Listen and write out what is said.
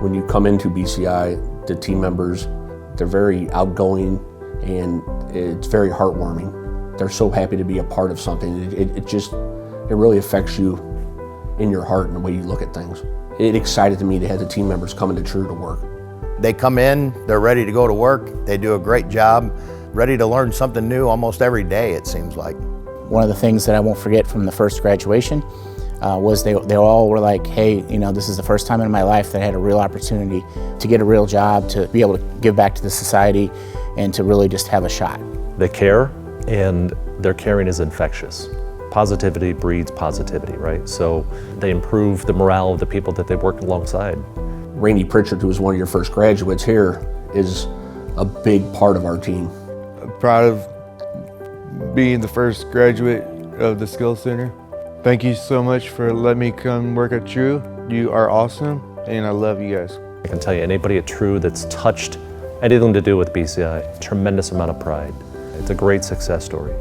When you come into BCI, the team members, they're very outgoing and it's very heartwarming. They're so happy to be a part of something. It really affects you in your heart and the way you look at things. It excited me to have the team members coming to True to work. They come in, they're ready to go to work, they do a great job, ready to learn something new almost every day, it seems like. One of the things that I won't forget from the first graduation was they all were like, hey, you know, this is the first time in my life that I had a real opportunity to get a real job, to be able to give back to the society, and to really just have a shot. They care, and their caring is infectious. Positivity breeds positivity, right? So they improve the morale of the people that they've worked alongside. Prichett, who was one of your first graduates here, is a big part of our team. I'm proud of being the first graduate of the Skills Center. Thank you so much for letting me come work at True. You are awesome, and I love you guys. I can tell you, anybody at True that's touched anything to do with BCI, tremendous amount of pride. It's a great success story.